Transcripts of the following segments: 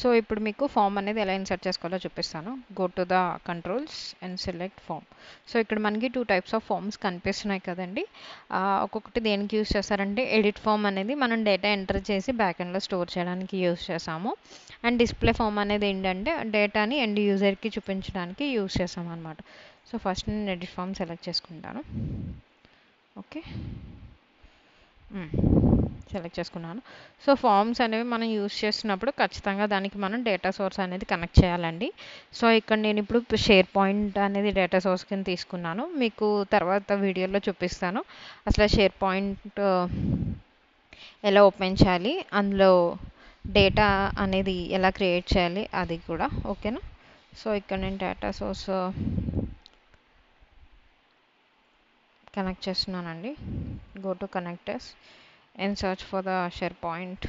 So ఇప్పుడు మీకు form అనేది ఎలా ఇన్సర్ట్ చేసుకోవాలో చూపిస్తాను. Go to the controls and select form. So ఇక్కడ మనకి 2 టైప్స్ ఆఫ్ ఫామ్స్ కనిపిస్తున్నాయి కదండి. ఒక్కొక్కటి దేనికి యూస్ చేస్తారంటే ఎడిట్ ఫామ్ అనేది మనం డేటా ఎంటర్ చేసి బ్యాక్ ఎండ్లో స్టోర్ చేయడానికి యూస్ చేసాము. అండ్ డిస్ప్లే ఫామ్ అనేది ఏంటంటే డేటాని ఎండ్ యూజర్కి చూపించడానికి యూస్ చేస్తాం అనమాట. సో ఫస్ట్ నేను ఎడిట్ ఫామ్ సెలెక్ట్ చేసుకుంటాను. ఓకే, సెలెక్ట్ చేసుకున్నాను. సో ఫామ్స్ అనేవి మనం యూస్ చేస్తున్నప్పుడు ఖచ్చితంగా దానికి మనం డేటా సోర్స్ అనేది కనెక్ట్ చేయాలండి. సో ఇక్కడ నేను ఇప్పుడు షేర్ పాయింట్ అనేది డేటా సోర్స్ కింద తీసుకున్నాను. మీకు తర్వాత వీడియోలో చూపిస్తాను అసలు షేర్ పాయింట్ ఎలా ఓపెన్ చేయాలి, అందులో డేటా అనేది ఎలా క్రియేట్ చేయాలి అది కూడా. ఓకేనా. సో ఇక్కడ నేను డేటా సోర్స్ కనెక్ట్ చేస్తున్నానండి. Go to connectors and search for the SharePoint.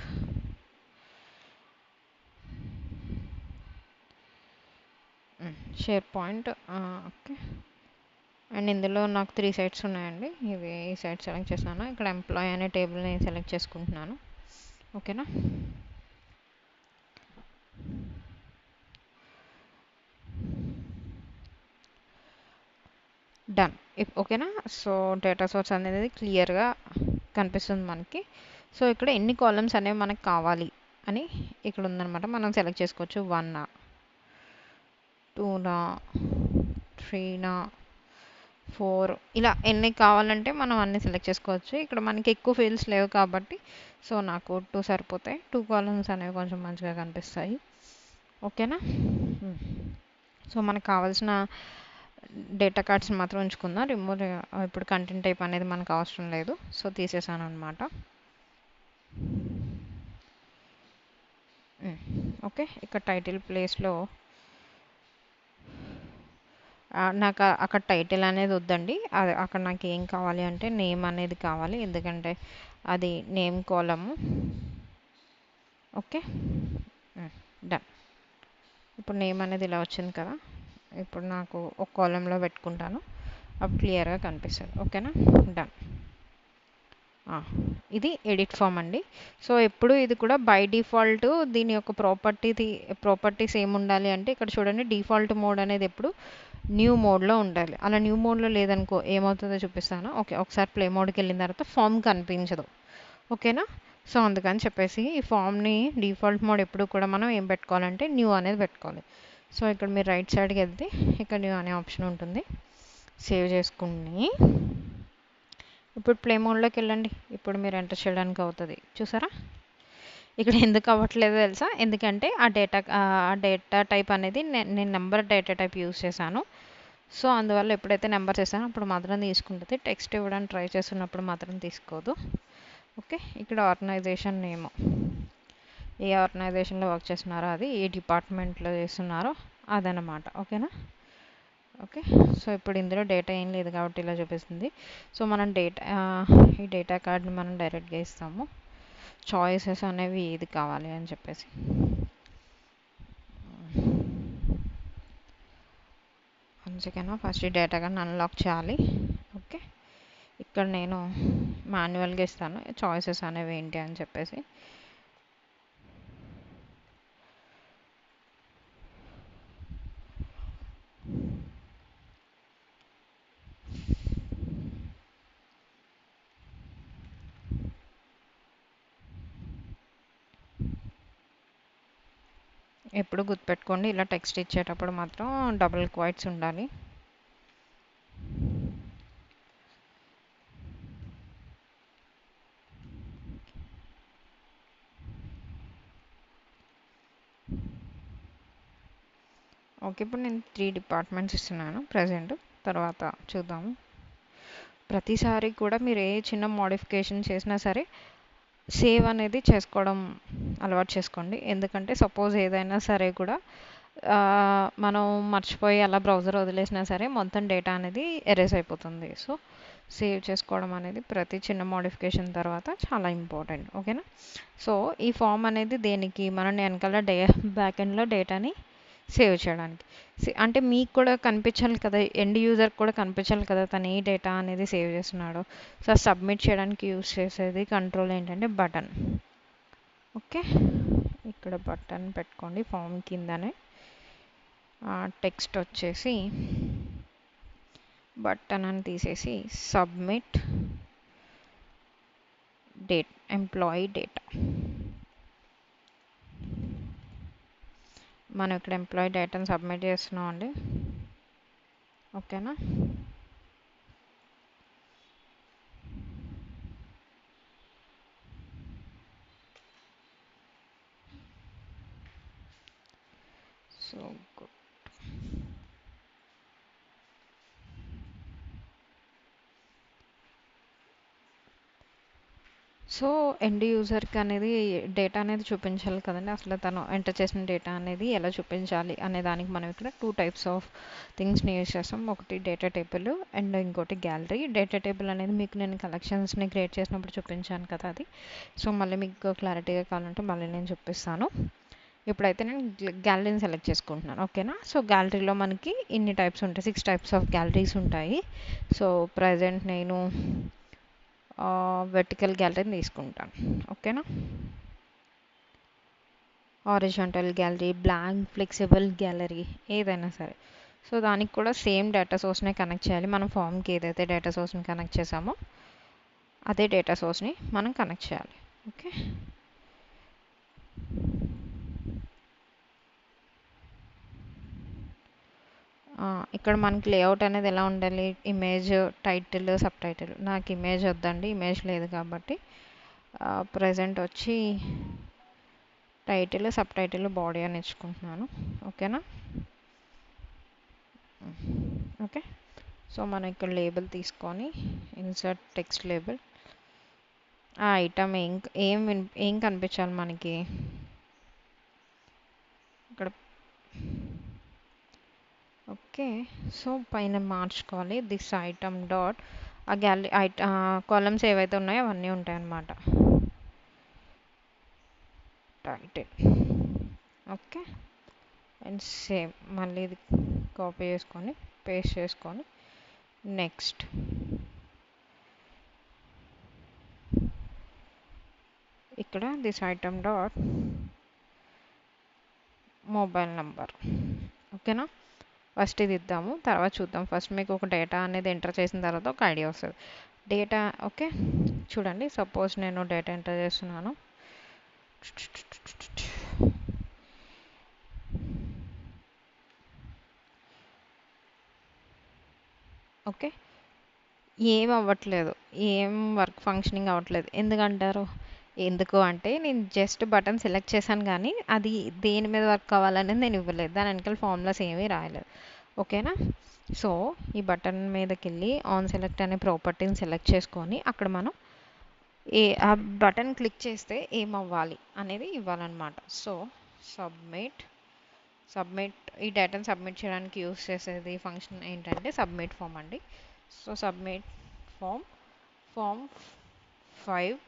SharePoint. Okay, and ఇందులో నాకు 3 సైట్స్ ఉన్నాయండి. ఇవి ఈ సైట్ సెలెక్ట్ చేశాను. ఇక్కడ ఎంప్లాయీ అనే టేబుల్ని సెలెక్ట్ చేసుకుంటున్నాను. ఓకేనా. డన్. ఓకేనా. సో డేటా సోర్స్ అనేది క్లియర్గా కనిపిస్తుంది మనకి. సో ఇక్కడ ఎన్ని కాలమ్స్ అనేవి మనకు కావాలి అని ఇక్కడ ఉందన్నమాట. మనం సెలెక్ట్ చేసుకోవచ్చు. 1 2 3 4 ఇలా ఎన్ని కావాలంటే మనం అన్ని సెలెక్ట్ చేసుకోవచ్చు. ఇక్కడ మనకి ఎక్కువ ఫీల్డ్స్ లేవు కాబట్టి సో నాకు 2 సరిపోతాయి. 2 కాలమ్స్ అనేవి కొంచెం మంచిగా కనిపిస్తాయి. ఓకేనా. సో మనకు కావాల్సిన డేటా కార్డ్స్ మాత్రం ఉంచుకుందాం. రిమూవ్ ఇప్పుడు కంటెంట్ టైప్ అనేది మనకు అవసరం లేదు. సో తీసేసాను అనమాట. ఓకే, ఇక్కడ టైటిల్ ప్లేస్లో నాకు అక్కడ టైటిల్ అనేది వద్దండి. అది అక్కడ నాకు ఏం కావాలి అంటే నేమ్ అనేది కావాలి, ఎందుకంటే అది నేమ్ కాలము. Okay, done. ఇప్పుడు నేమ్ అనేది ఇలా వచ్చింది కదా. ఇప్పుడు నాకు ఒక కాలంలో పెట్టుకుంటాను, అప్పుడు క్లియర్గా కనిపిస్తుంది. ఓకేనా. డన్. ఇది ఎడిట్ ఫామ్ అండి. సో ఎప్పుడు ఇది కూడా బై డిఫాల్ట్ దీని యొక్క ప్రాపర్టీస్ ఏమి ఉండాలి అంటే ఇక్కడ చూడండి, డిఫాల్ట్ మోడ్ అనేది ఎప్పుడు న్యూ మోడ్లో ఉండాలి. అలా న్యూ మోడ్లో లేదనుకో ఏమవుతుందో చూపిస్తాను. ఓకే, ఒకసారి ప్లే మోడ్కి వెళ్ళిన తర్వాత ఫామ్ కనిపించదు. ఓకేనా. సో అందుకని చెప్పేసి ఈ ఫామ్ని డిఫాల్ట్ మోడ్ ఎప్పుడు కూడా మనం ఏం పెట్టుకోవాలంటే న్యూ అనేది పెట్టుకోవాలి. సో ఇక్కడ మీరు రైట్ సైడ్కి వెళ్తే ఇక్కడ న్యూ అనే ఆప్షన్ ఉంటుంది. సేవ్ చేసుకుని ఇప్పుడు ప్లే మోడ్లోకి వెళ్ళండి. ఇప్పుడు మీరు ఎంటర్ చేయడానికి అవుతుంది. చూసారా, ఇక్కడ ఎందుకు అవ్వట్లేదో తెలుసా? ఎందుకంటే ఆ డేటా టైప్ అనేది నేను నెంబర్ డేటా టైప్ యూస్ చేశాను. సో అందువల్ల ఎప్పుడైతే నెంబర్ చేశానో అప్పుడు మాత్రం తీసుకుంటుంది. టెక్స్ట్ ఇవ్వడానికి ట్రై చేస్తున్నప్పుడు మాత్రం తీసుకోదు. ఓకే, ఇక్కడ ఆర్గనైజేషన్ నేమ్, ఏ ఆర్గనైజేషన్లో వర్క్ చేస్తున్నారో అది, ఏ డిపార్ట్మెంట్లో చేస్తున్నారో అదనమాట. ఓకేనా. ఓకే, సో ఇప్పుడు ఇందులో డేటా ఏం లేదు కాబట్టి ఇలా చూపిస్తుంది. సో మనం ఈ డేటా కార్డ్ని మనం డైరెక్ట్గా ఇస్తాము. చాయిసెస్ అనేవి ఏది కావాలి అని చెప్పేసి. అందుకైనా ఫస్ట్ డేటా కార్డ్ని అన్లాక్ చేయాలి. ఓకే, ఇక్కడ నేను మాన్యువల్గా ఇస్తాను చాయిసెస్ అనేవి ఏంటి అని చెప్పేసి. ఎప్పుడు గుర్తుపెట్టుకోండి, ఇలా టెక్స్ట్ ఇచ్చేటప్పుడు మాత్రం డబుల్ క్వైట్స్ ఉండాలి. ఓకే, ఇప్పుడు నేను 3 డిపార్ట్మెంట్స్ ఇస్తున్నాను ప్రజెంట్. తర్వాత చూద్దాము. ప్రతిసారి కూడా మీరు ఏ చిన్న మోడిఫికేషన్ చేసినా సరే సేవ్ అనేది చేసుకోవడం అలవాటు చేసుకోండి. ఎందుకంటే సపోజ్ ఏదైనా సరే కూడా మనం మర్చిపోయి అలా బ్రౌజర్ వదిలేసినా సరే మొత్తం డేటా అనేది ఎరేజ్ అయిపోతుంది. సో సేవ్ చేసుకోవడం అనేది ప్రతి చిన్న మోడిఫికేషన్ తర్వాత చాలా ఇంపార్టెంట్. ఓకేనా. సో ఈ ఫామ్ అనేది దేనికి, మనం వెనకాల బ్యాక్ ఎండ్లో డేటాని సేవ్ చేయడానికి. అంటే మీకు కూడా కనిపించాలి కదా, ఎండ్ యూజర్ కూడా కనిపించాలి కదా తను ఏ డేటా అనేది సేవ్ చేస్తున్నాడో. సో సబ్మిట్ చేయడానికి యూజ్ చేసేది కంట్రోల్ ఏంటంటే బటన్. ఓకే, ఇక్కడ బటన్ పెట్టుకోండి ఫామ్ కిందనే. టెక్స్ట్ వచ్చేసి బటన్ అని తీసేసి సబ్మిట్ డేట్ ఎంప్లాయీ డేటా. మనం ఇక్కడ ఎంప్లాయీ డేటాను సబ్మిట్ చేస్తున్నాం అండి. ఓకేనా. So good. సో ఎండ్ యూజర్కి అనేది డేటా అనేది చూపించాలి కదండి. అసలు తను ఎంటర్ చేసిన డేటా అనేది ఎలా చూపించాలి అనే దానికి మనం ఇక్కడ 2 టైప్స్ ఆఫ్ థింగ్స్ని యూజ్ చేస్తాం. ఒకటి డేటా టేబుల్ అండ్ ఇంకోటి గ్యాలరీ. డేటా టేబుల్ అనేది మీకు నేను కలెక్షన్స్ని క్రియేట్ చేసినప్పుడు చూపించాను కదా అది. సో మళ్ళీ మీకు క్లారిటీగా కావాలంటే మళ్ళీ నేను చూపిస్తాను. ఇప్పుడైతే నేను గ్యాలరీని సెలెక్ట్ చేసుకుంటున్నాను. ఓకేనా. సో గ్యాలరీలో మనకి ఇన్ని టైప్స్ ఉంటాయి, 6 టైప్స్ ఆఫ్ గ్యాలరీస్ ఉంటాయి. సో ప్రజెంట్ నేను వెర్టికల్ గ్యాలరీని తీసుకుంటాను. ఓకేనా. Horizontal gallery, blank, flexible gallery, ఏదైనా సరే. సో దానికి కూడా సేమ్ డేటా సోర్స్ని కనెక్ట్ చేయాలి. మనం ఫామ్కి ఏదైతే డేటా సోర్స్ని కనెక్ట్ చేసామో అదే డేటా సోర్స్ని మనం కనెక్ట్ చేయాలి. ఓకే. ఇక్కడ మనకి లేఅవుట్ అనేది ఎలా ఉండాలి, ఇమేజ్, టైటిల్, సబ్ టైటిల్. నాకు ఇమేజ్ వద్దండి, ఇమేజ్ లేదు కాబట్టి ప్రజెంట్ వచ్చి టైటిల్, సబ్ టైటిల్, బాడీ అని ఇచ్చుకుంటున్నాను. ఓకేనా. ఓకే. సో మనం ఇక్కడ లేబుల్ తీసుకొని ఇన్సర్ట్ టెక్స్ట్ లేబుల్. ఆ ఐటమ్ ఏం కనిపించాలి మనకి ఇక్కడ. ఓకే. సో పైన మార్చుకోవాలి దిస్ ఐటమ్ డాట్. ఆ గ్యాలరీ కాలమ్స్ ఏవైతే ఉన్నాయో అవన్నీ ఉంటాయన్నమాట. టైటిల్. ఓకే. అండ్ సేమ్ మళ్ళీ ఇది కాపీ చేసుకొని పేస్ట్ చేసుకొని నెక్స్ట్. ఇక్కడ this item dot mobile number. ఓకేనా. ఫస్ట్ ఇది ఇద్దాము, తర్వాత చూద్దాం. ఫస్ట్ మీకు ఒక డేటా అనేది ఎంటర్ చేసిన తర్వాత ఒక ఐడియా వస్తుంది. డేటా. ఓకే. చూడండి, సపోజ్ నేను డేటా ఎంటర్ చేస్తున్నాను. ఓకే. ఏం అవ్వట్లేదు, ఏం వర్క్ ఫంక్షనింగ్ అవ్వట్లేదు. ఎందుకంటారు? ఎందుకు అంటే నేను జస్ట్ బటన్ సెలెక్ట్ చేశాను కానీ అది దేని మీద వర్క్ కావాలనేది నేను ఇవ్వలేదు. దాని వెనకాల ఫార్ములాస్ ఏమీ రాయలేదు. ఓకేనా. సో ఈ బటన్ మీదకి వెళ్ళి ఆన్ సెలెక్ట్ అనే ప్రాపర్టీని సెలెక్ట్ చేసుకొని అక్కడ మనం ఆ బటన్ క్లిక్ చేస్తే ఏమవ్వాలి అనేది ఇవ్వాలన్నమాట. So submit. ఈ డేటాను సబ్మిట్ చేయడానికి యూస్ చేసేది ఫంక్షన్ ఏంటంటే సబ్మిట్ ఫామ్ అండి. So submit form 5.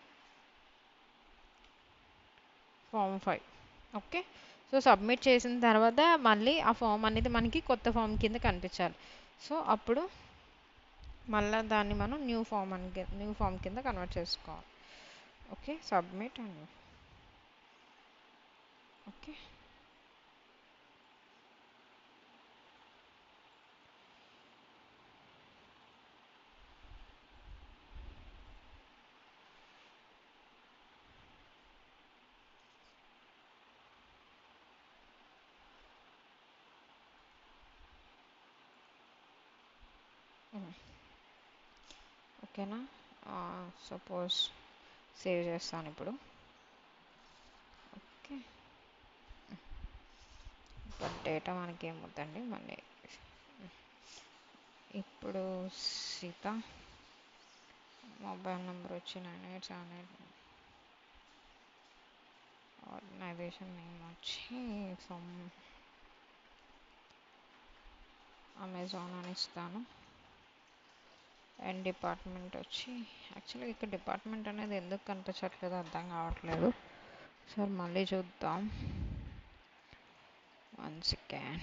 Okay. So submit చేసిన తర్వాత మళ్ళీ ఆ ఫామ్ అనేది మనకి కొత్త ఫామ్ కింద కనిపించాలి. సో అప్పుడు మళ్ళీ దాన్ని మనం న్యూ ఫామ్ కింద కన్వర్ట్ చేసుకోవాలి. ఓకే. సబ్మిట్ అని. ఓకే. ఓకేనా. సపోజ్ సేవ్ చేస్తాను ఇప్పుడు. ఓకే. ఇప్పుడు డేటా మనకి ఏమవుతుందండి మళ్ళీ. ఇప్పుడు సీత మొబైల్ నెంబర్ వచ్చి 9878. ఆర్గనైజేషన్ నేమ్ వచ్చి ఫ్రమ్ అమెజాన్ అని ఇస్తాను. అండ్ డిపార్ట్మెంట్ వచ్చి యాక్చువల్గా ఇక్కడ డిపార్ట్మెంట్ అనేది ఎందుకు కనిపించట్లేదు అర్థం కావట్లేదు. సార్ మళ్ళీ చూద్దాం. 1 సెకండ్.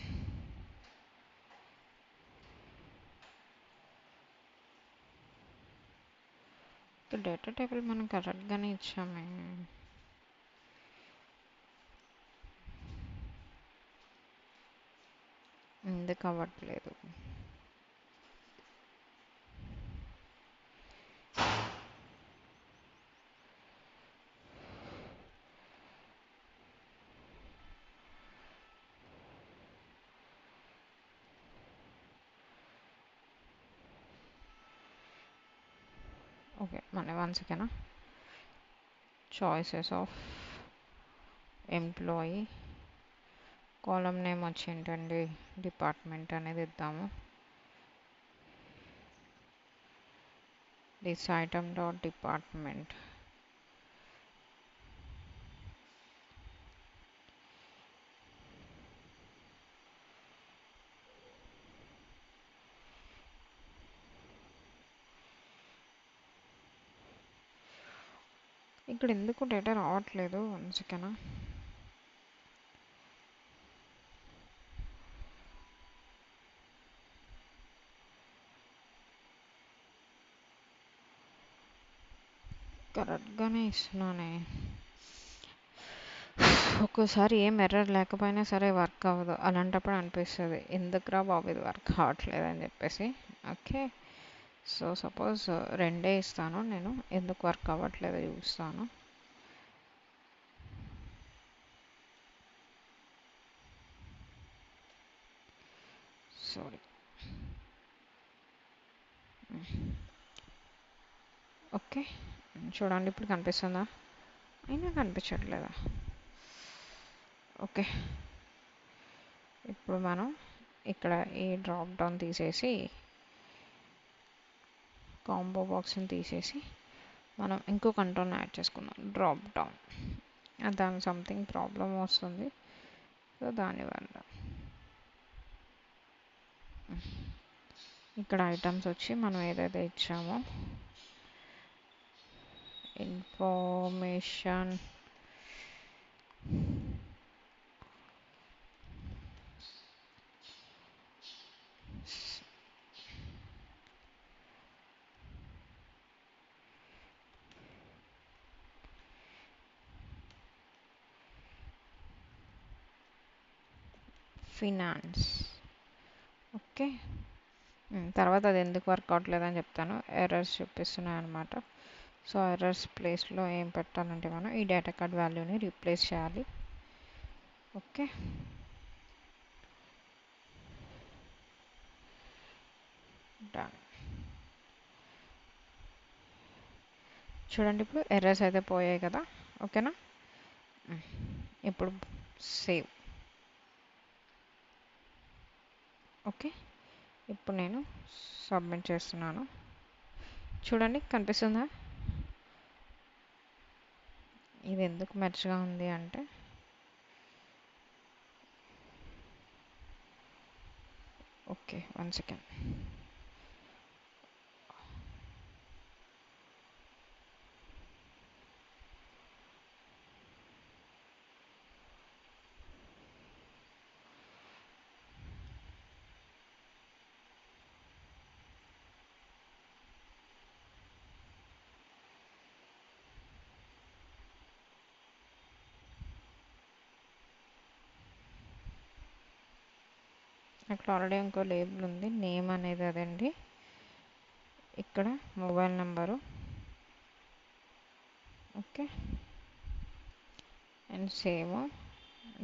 డేటా టేబుల్ మనం కరెక్ట్గానే ఇచ్చామే. ఎందుకు అవ్వట్లేదు? ఓకే, మన వన్స్ ఓకేనా. Choices of employee, column name వచ్చి ఏంటండి, డిపార్ట్మెంట్ అనేది ఇద్దాము. This item dot department. ఇక్కడ ఎందుకు డేటా రావట్లేదు? వన్స్ ఓకేనా. కరెక్ట్గానే ఇస్తున్నానే. ఒక్కోసారి ఏం ఎర్రర్ లేకపోయినా సరే వర్క్ అవ్వదు. అలాంటప్పుడు అనిపిస్తుంది ఎందుకురా బాబు ఇది వర్క్ అవ్వట్లేదు అని చెప్పేసి. ఓకే, సో సపోజ్ 2 ఇస్తాను నేను. ఎందుకు వర్క్ అవ్వట్లేదో చూస్తాను. సారీ. ఓకే, చూడండి ఇప్పుడు కనిపిస్తుందా? అయినా కనిపించట్లేదా? ఓకే, ఇప్పుడు మనం ఇక్కడ ఈ డ్రాప్ డౌన్ తీసేసి, కాంబో బాక్స్ని తీసేసి మనం ఇంకో కంట్రోల్ని యాడ్ చేసుకుందాం, డ్రాప్ డౌన్. దాని సంథింగ్ ప్రాబ్లం వస్తుంది, సో దానివల్ల ఇక్కడ ఐటమ్స్ వచ్చి మనం ఏదైతే ఇచ్చామో ఇన్ఫర్మేషన్, ఫినాన్స్. ఓకే, తర్వాత అది ఎందుకు వర్క్ అవ్వట్లేదని చెప్తాను. ఎర్రర్స్ చూపిస్తున్నాయి అనమాట. సో ఎర్రర్స్ ప్లేస్లో ఏం పెట్టాలంటే మనం ఈ డేటా కార్డ్ వాల్యూని రీప్లేస్ చేయాలి. Okay, done. చూడండి ఇప్పుడు ఎర్రర్స్ అయితే పోయాయి కదా. ఓకేనా. ఇప్పుడు సేవ్. ఓకే, ఇప్పుడు నేను సబ్మిట్ చేస్తున్నాను. చూడండి కనిపిస్తుందా? ఇది ఎందుకు మెర్జ్గా ఉంది అంటే, ఓకే 1 సెకండ్. అక్కడ ఆల్రెడీ ఇంకో లేబుల్ ఉంది, నేమ్ అనేది అదండి. ఇక్కడ mobile number. Okay, and same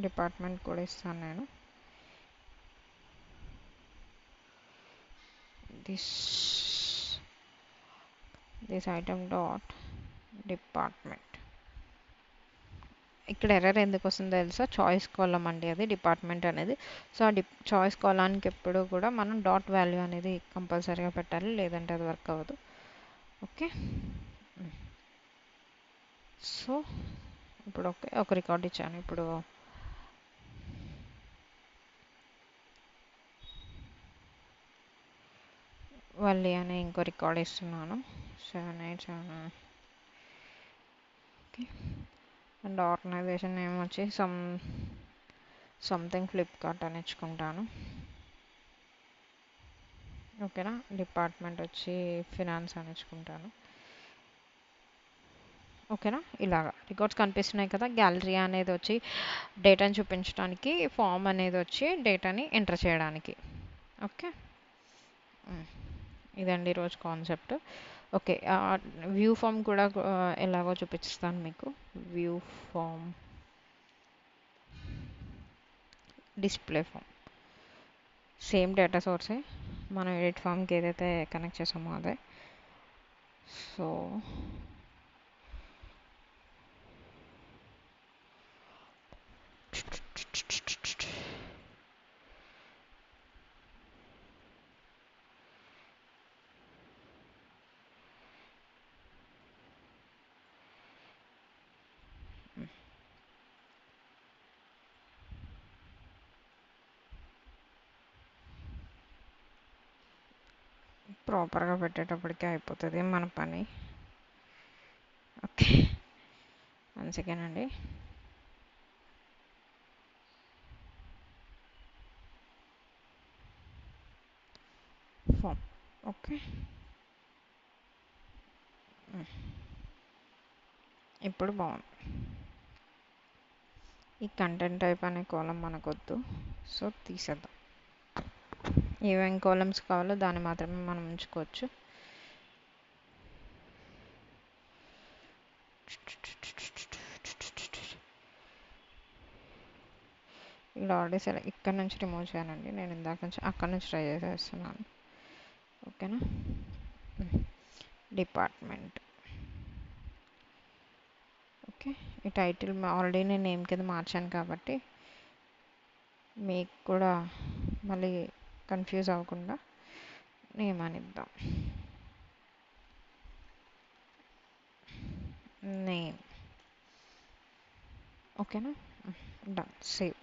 department కూడా ఇస్తాను నేను. This item dot department. ఇక్కడ ఎర్రర్ ఎందుకు వస్తుందో తెలుసా? చాయిస్ కాలం అండి అది, డిపార్ట్మెంట్ అనేది. సో ఆ చాయిస్ కాలానికి ఎప్పుడు కూడా మనం డాట్ వాల్యూ అనేది కంపల్సరీగా పెట్టాలి, లేదంటే అది వర్క్ అవ్వదు. ఓకే, సో ఇప్పుడు ఒక రికార్డ్ ఇచ్చాను. ఇప్పుడు వల్లి అనే ఇంకో రికార్డ్ ఇస్తున్నాను, 787. ఓకే, అండ్ ఆర్గనైజేషన్ నేమ్ వచ్చి సంథింగ్ ఫ్లిప్కార్ట్ అని ఇచ్చుకుంటాను. ఓకేనా. డిపార్ట్మెంట్ వచ్చి ఫినాన్స్ అని ఇచ్చుకుంటాను. ఓకేనా? ఇలాగా రికార్డ్స్ కనిపిస్తున్నాయి కదా. గ్యాలరీ అనేది వచ్చి డేటాని చూపించడానికి, ఫామ్ అనేది వచ్చి డేటాని ఎంటర్ చేయడానికి. ఓకే. ఇదండి ఈరోజు కాన్సెప్ట్. ఓకే. వ్యూ ఫామ్ కూడా ఎలాగో చూపిస్తాను మీకు. View form, display form, same data సోర్సే. మనం ఎడిట్ ఫామ్కి ఏదైతే కనెక్ట్ చేసామో అదే. సో ప్రాపర్గా పెట్టేటప్పటికే అయిపోతుంది మన పని. ఓకే, వన్ సెకండ్ అండి. ఫామ్. ఓకే, ఇప్పుడు బాగుంది. ఈ కంటెంట్ టైప్ అనే కాలం మనకొద్దు, సో తీసేద్దాం. ఏమేమి కాలమ్స్ కావాలో దాన్ని మాత్రమే మనం ఉంచుకోవచ్చు. ఇక్కడ ఆల్రెడీ సరే ఇక్కడ నుంచి రిమూవ్ చేయనండి, నేను ఇందాక నుంచి అక్కడ నుంచి ట్రై చేసేస్తున్నాను. ఓకేనా? డిపార్ట్మెంట్. ఓకే, ఈ టైటిల్ ఆల్రెడీ నేను నేమ్ కింద మార్చాను కాబట్టి మీకు కూడా మళ్ళీ కన్ఫ్యూజ్ అవ్వకుండా నేమ్ అనిద్దాం. నేమ్. ఓకేనా? డన్. సేవ్.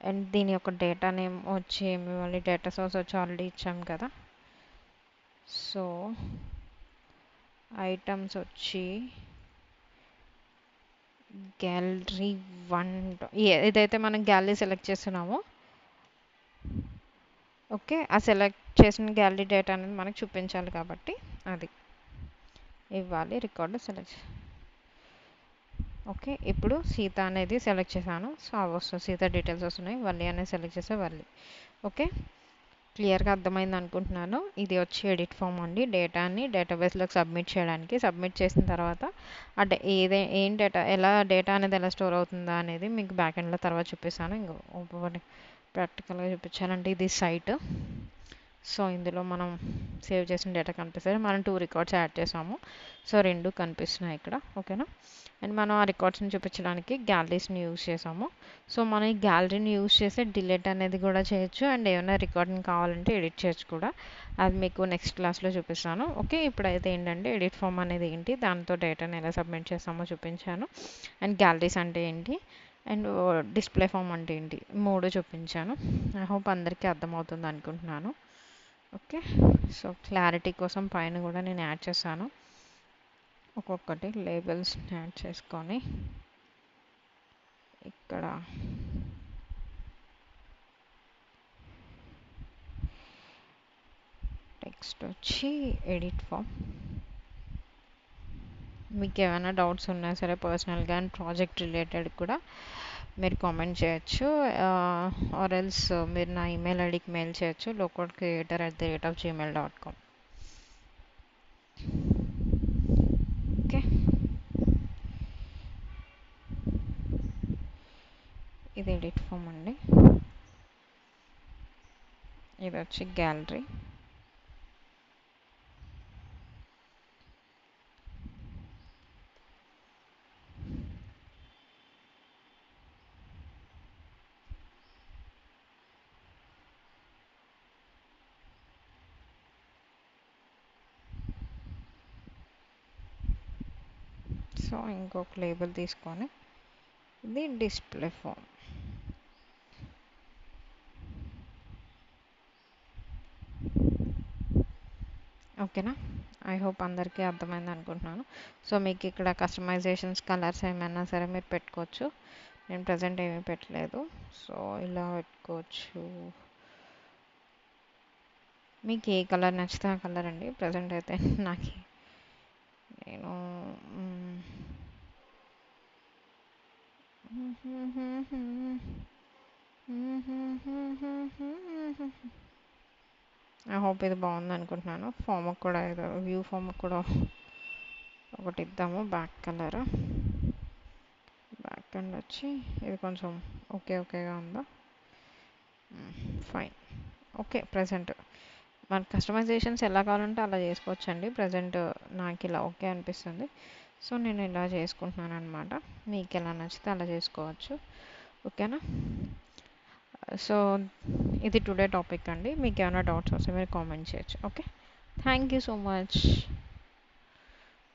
అండ్ దీని యొక్క డేటా నేమ్ వచ్చి మళ్ళీ డేటా సోర్స్ వచ్చి ఆల్రెడీ ఇచ్చాం కదా. సో ఐటమ్స్ వచ్చి గ్యాలరీ 1. ఏదైతే మనం గ్యాలరీ సెలెక్ట్ చేస్తున్నామో, ఓకే, ఆ సెలెక్ట్ చేసిన గ్యాలరీ డేటా అనేది మనకు చూపించాలి కాబట్టి అది ఇవ్వాలి. Record select. ఓకే, ఇప్పుడు సీత అనేది సెలెక్ట్ చేశాను. సో అవి వస్తుంది, సీత డీటెయిల్స్ వస్తున్నాయి. వల్లి అనేది సెలెక్ట్ చేస్తే వల్లి. ఓకే, క్లియర్గా అర్థమైంది అనుకుంటున్నాను. ఇది వచ్చి ఎడిట్ ఫామ్ అండి. డేటాని డేటాబేస్లోకి సబ్మిట్ చేయడానికి. సబ్మిట్ చేసిన తర్వాత ఏం డేటా, ఎలా డేటా అనేది ఎలా స్టోర్ అవుతుందా అనేది మీకు బ్యాక్ ఎండ్లో తర్వాత చూపిస్తాను. ఇంకో ప్రాక్టికల్గా చూపించాలంటే ఇది సైట్. సో ఇందులో మనం సేవ్ చేసిన డేటా కనిపిస్తుంది. మనం 2 రికార్డ్స్ యాడ్ చేసాము, సో 2 కనిపిస్తున్నాయి ఇక్కడ. ఓకేనా? అండ్ మనం ఆ రికార్డ్స్ని చూపించడానికి గ్యాలరీస్ని యూజ్ చేసాము. సో మనం ఈ గ్యాలరీని యూజ్ చేసి డిలీట్ అనేది కూడా చేయొచ్చు, అండ్ ఏమైనా రికార్డింగ్ కావాలంటే ఎడిట్ చేయొచ్చు కూడా. అది మీకు నెక్స్ట్ క్లాస్లో చూపిస్తాను. ఓకే, ఇప్పుడైతే ఏంటంటే ఎడిట్ ఫామ్ అనేది ఏంటి, దాంతో డేటాని ఎలా సబ్మిట్ చేస్తామో చూపించాను. అండ్ గ్యాలరీస్ అంటే ఏంటి, అండ్ డిస్ప్లే ఫామ్ అంటే ఏంటి, 3 చూపించాను. ఐ హోప్ అందరికీ అర్థమవుతుంది అనుకుంటున్నాను. ఓకే, సో క్లారిటీ కోసం పైన కూడా నేను యాడ్ చేశాను. ఒక్కొక్కటి లేబుల్స్ యాడ్ చేసుకొని ఇక్కడ టెక్స్ట్ వచ్చి ఎడిట్ ఫామ్. మీకు ఏమైనా డౌట్స్ ఉన్నా సరే పర్సనల్గా అండ్ ప్రాజెక్ట్ రిలేటెడ్ కూడా మీరు కామెంట్ చేయొచ్చు, ఆర్ ఎల్స్ మీరు నా ఈమెయిల్ ఐడికి మెయిల్ చేయొచ్చు, lowcodecreator@gmail.com. ఓకే, ఇది ఎడిట్ ఫామ్ అండి. ఇది వచ్చి గ్యాలరీ. సో ఇంకొక లేబుల్ తీసుకొని ఇది డిస్ప్లే ఫామ్. ఓకేనా? ఐ హోప్ అందరికీ అర్థమైంది అనుకుంటున్నాను. సో మీకు ఇక్కడ కస్టమైజేషన్స్, కలర్స్ ఏమైనా సరే మీరు పెట్టుకోవచ్చు. నేను ప్రజెంట్ ఏమీ పెట్టలేదు, సో ఇలా పెట్టుకోవచ్చు. మీకు ఏ కలర్ నచ్చితే ఆ కలర్ అండి. ప్రజెంట్ అయితే నాకు నేను ఐ హోప్ ఇది బాగుంది అనుకుంటున్నాను. ఫామ్ కూడా ఏదో వ్యూ ఫామ్ కూడా ఒకటి ఇద్దాము. బ్యాక్ కలర్ బ్యాక్ అండ్ వచ్చి ఇది కొంచెం ఓకేగా ఉందా? ఫైన్. ఓకే. ప్రజెంట్ మన కస్టమైజేషన్స్ ఎలా కావాలంటే అలా చేసుకోవచ్చండి. ప్రజెంట్ నాకు ఇలా ఓకే అనిపిస్తుంది. సో నేను ఇలా చేసుకుంటున్నాను అనమాట. మీకు ఎలా నచ్చితే అలా చేసుకోవచ్చు. ఓకేనా? సో ఇది టుడే టాపిక్ అండి. మీకు ఏమైనా డౌట్స్ వస్తే మీరు కామెంట్ చేయొచ్చు. Okay. Thank you so much.